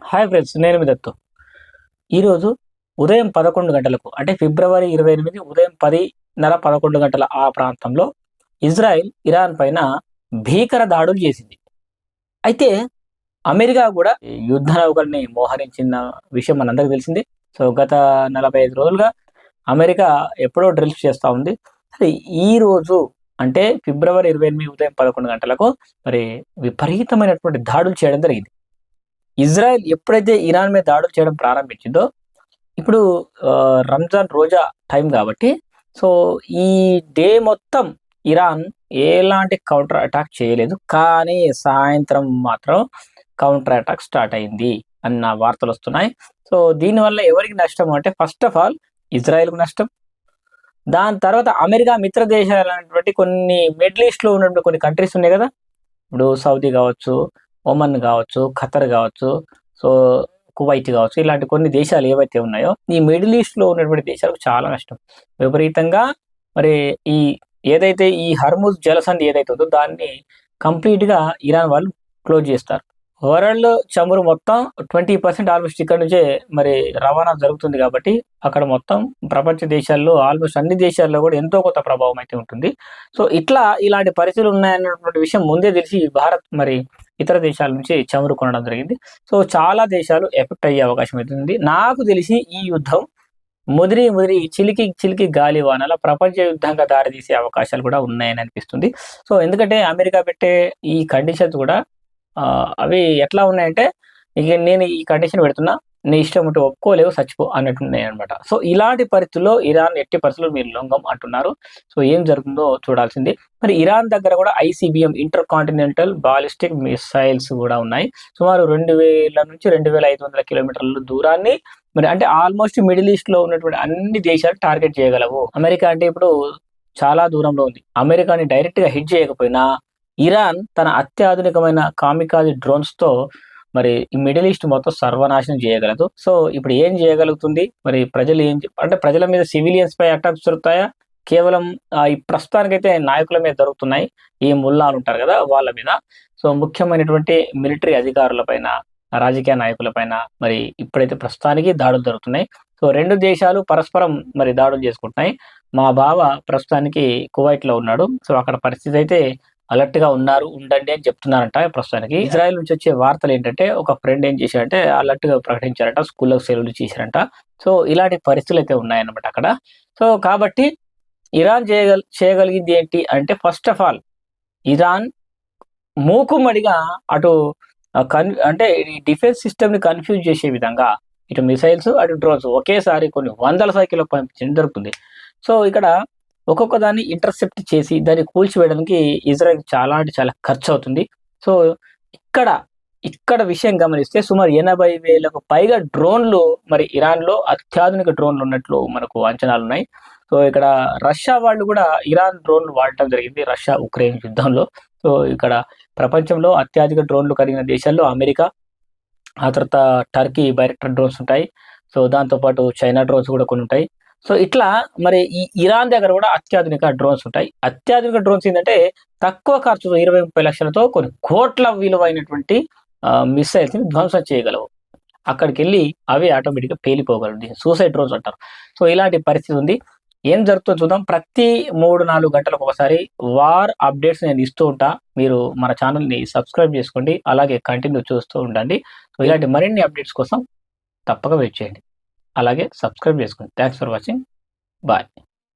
Hi friends, నేను మీ దత్తు. ఈరోజు ఉదయం 11 గంటలకు అంటే ఫిబ్రవరి 28 ఉదయం 10:30, 11 గంటల ఆ ప్రాంతంలో ఇజ్రాయెల్ ఇరాన్ పైన భీకర దాడులు చేసింది. అయితే అమెరికా కూడా ఈ యుద్ధ నౌకల్ని మోహరించిన విషయం మనందరికీ తెలిసిందే. సో గత 45 రోజులుగా అమెరికా ఎప్పుడో డ్రిల్స్ చేస్తా ఉంది. సరే, ఈరోజు అంటే ఫిబ్రవరి 28 ఉదయం 11 గంటలకు మరి విపరీతమైనటువంటి దాడులు చేయడం జరిగింది. ఇజ్రాయెల్ ఎప్పుడైతే ఇరాన్ మీద దాడులు చేయడం ప్రారంభించిందో, ఇప్పుడు రంజాన్ రోజా టైం కాబట్టి, సో ఈ డే మొత్తం ఇరాన్ ఎలాంటి కౌంటర్ అటాక్ చేయలేదు. కానీ సాయంత్రం మాత్రం కౌంటర్ అటాక్ స్టార్ట్ అయింది అన్న వార్తలొస్తున్నాయి. సో దీనివల్ల ఎవరికి నష్టం అంటే, ఫస్ట్ ఆఫ్ ఆల్ ఇజ్రాయెల్‌కు నష్టం. దాని తర్వాత అమెరికా మిత్ర దేశాలైనటువంటి కొన్ని మిడిల్ ఈస్ట్‌లో ఉన్నటువంటి కొన్ని కంట్రీస్ ఉన్నాయి గదా! ఇప్పుడు సౌదీ గావచ్చు, ఒమన్ గావచ్చు, ఖతర్ గావచ్చు, సో కువైట్ గావచ్చు, ఇలాంటి కొన్ని దేశాలు ఏవైతే ఉన్నాయో, ఈ మిడిల్ ఈస్ట్‌లో ఉన్నటువంటి దేశాలకు చాలా నష్టం. విపరీతంగా మరి ఈ ఏదైతే ఈ హర్ముజ్ జలసంధి ఏదైతే ఉందో దాన్ని కంప్లీట్‌గా ఇరాన్ వాళ్ళు క్లోజ్ చేస్తారు. వరల్డ్ చమురు మొత్తం 20% ఆల్మోస్ట్ ఇక్కడి నుంచే మరి రవాణా జరుగుతుంది కాబట్టి, అక్కడ మొత్తం ప్రపంచ దేశాల్లో ఆల్మోస్ట్ అన్ని దేశాల్లో కూడా ఎంతో కొంత ప్రభావం అయితే ఉంటుంది. సో ఇలాంటి పరిస్థితులు ఉన్నాయన్నటువంటి విషయం ముందే తెలిసి భారత్ మరి ఇతర దేశాల నుంచి చమురు కొనడం జరిగింది. సో చాలా దేశాలు ఎఫెక్ట్ అయ్యే అవకాశం అయితే ఉంది. నాకు తెలిసి ఈ యుద్ధం ముదిరి ముదిరి చిలికి చిలికి గాలివానల ప్రపంచ యుద్ధంగా దారితీసే అవకాశాలు కూడా ఉన్నాయని అనిపిస్తుంది. సో ఎందుకంటే అమెరికా పెట్టే ఈ కండిషన్స్ కూడా అవి ఎట్లా ఉన్నాయంటే, ఇక నేను ఈ కండిషన్ పెడుతున్నా, నీ ఇష్టం ఉంటే ఒప్పుకోలేవు, చచ్చిపో అన్నట్టున్నాయన్నమాట. సో ఇలాంటి పరిస్థితుల్లో ఇరాన్ ఎట్టి పరిస్థితుల్లో మీరు లొంగం అంటున్నారు. సో ఏం జరుగుతుందో చూడాల్సిందే. మరి ఇరాన్ దగ్గర కూడా ICBM inter continental ballistic missiles కూడా ఉన్నాయి. సుమారు 2000 నుంచి 2500 కిలోమీటర్ల దూరాన్ని మరి అంటే ఆల్మోస్ట్ మిడిల్ ఈస్ట్‌లో ఉన్నటువంటి అన్ని దేశాలు టార్గెట్ చేయగలవు. అమెరికా అంటే ఇప్పుడు చాలా దూరంలో ఉంది. అమెరికాని డైరెక్ట్‌గా హిట్ చేయకపోయినా ఇరాన్ తన అత్యాధునికమైన కామికాజి డ్రోన్స్‌తో మరి ఈ మిడిల్ ఈస్ట్ మొత్తం సర్వనాశనం చేయగలదు. సో ఇప్పుడు ఏం చేయగలుగుతుంది? మరి ప్రజలు అంటే ప్రజల మీద సివిలియన్స్ పై అటాక్స్ జరుగుతాయా? కేవలం ఈ ప్రస్తుతానికైతే నాయకుల మీద జరుగుతున్నాయి. ఈ ముల్లాలు ఉంటారు కదా! వాళ్ళ మీద. సో ముఖ్యమైనటువంటి మిలిటరీ అధికారుల పైన, రాజకీయ నాయకుల పైన మరి ఇప్పుడైతే ప్రస్తుతానికి దాడులు జరుగుతున్నాయి. సో 2 దేశాలు పరస్పరం మరి దాడులు చేసుకుంటున్నాయి. మా బావ ప్రస్తుతానికి కువైట్‌లో ఉన్నాడు. సో అక్కడ పరిస్థితి అయితే అలర్ట్‌గా ఉన్నారు, ఉండండి అని చెప్తున్నారంట ప్రస్తుతానికి. ఇజ్రాయెల్ నుంచి వచ్చే వార్తలేంటంటే, ఒక ఫ్రెండ్ ఏం చేశాడంటే అలర్ట్‌గా ప్రకటించారట. స్కూల్‌లకు సెలవులు చేశారంట. సో ఇలాంటి పరిస్థితులైతే ఉన్నాయన్నమాట అక్కడ. సో కాబట్టి ఇరాన్ చేయగలిగింది ఏంటి అంటే, ఫస్ట్ ఆఫ్ ఆల్ ఇరాన్ మూకుమ్మడిగా అటు అంటే ఈ డిఫెన్స్ సిస్టమ్‌ని కన్‌ఫ్యూజ్ చేసే విధంగా ఇటు మిసైల్స్, అటు డ్రోన్స్ ఒకేసారి కొన్ని వందల సంఖ్యలో పంపించడం జరుగుతుంది. సో ఇక్కడ ఒక్కొక్క దాన్ని ఇంటర్సెప్ట్ చేసి దాన్ని కూల్చివేయడానికి ఇజ్రాయెల్ చాలా అంటే చాలా ఖర్చవుతుంది. సో ఇక్కడ ఇక్కడ విషయం గమనిస్తే సుమారు 80,000కు పైగా డ్రోన్‌లు మరి ఇరాన్‌లో అత్యాధునిక డ్రోన్‌లు ఉన్నట్లు మనకు అంచనాలున్నాయి. సో ఇక్కడ రష్యా వాళ్ళు కూడా ఇరాన్ డ్రోన్‌లు వాడటం జరిగింది. రష్యా, ఉక్రెయిన్ యుద్ధంలో. సో ఇక్కడ ప్రపంచంలో అత్యధిక డ్రోన్‌లు కలిగిన దేశాల్లో అమెరికా, ఆ తర్వాత టర్కీ బైరాక్టర్ డ్రోన్స్ ఉంటాయి. సో దాంతో పాటు చైనా డ్రోన్స్ కూడా కొన్ని ఉంటాయి. సో ఇట్లా మరి ఈ ఇరాన్ దగ్గర కూడా అత్యాధునిక డ్రోన్స్ ఉంటాయి. అత్యాధునిక డ్రోన్స్ ఏంటంటే తక్కువ ఖర్చుతో 20, 30 లక్షలతో కొన్ని కోట్ల విలువైనటువంటి మిస్సైల్స్‌ని ధ్వంసం చేయగలవు. అక్కడికెళ్ళి అవి ఆటోమేటిక్‌గా పేలిపోగలవు. దీన్ని సూసైడ్ డ్రోన్స్ అంటారు. సో ఇలాంటి పరిస్థితి ఉంది. ఏం జరుగుతుందో చూద్దాం. ప్రతి 3, 4 గంటలకు ఒకసారి వార్ అప్డేట్స్ నేను ఇస్తూ ఉంటా. మీరు మన ఛానెల్‌ని సబ్స్క్రైబ్ చేసుకోండి. అలాగే కంటిన్యూ చూస్తూ ఉండండి. సో ఇలాంటి మరిన్ని అప్డేట్స్ కోసం తప్పక వెయిట్ చేయండి. అలాగే సబ్స్క్రైబ్ చేసుకోండి. Thanks for watching. బాయ్.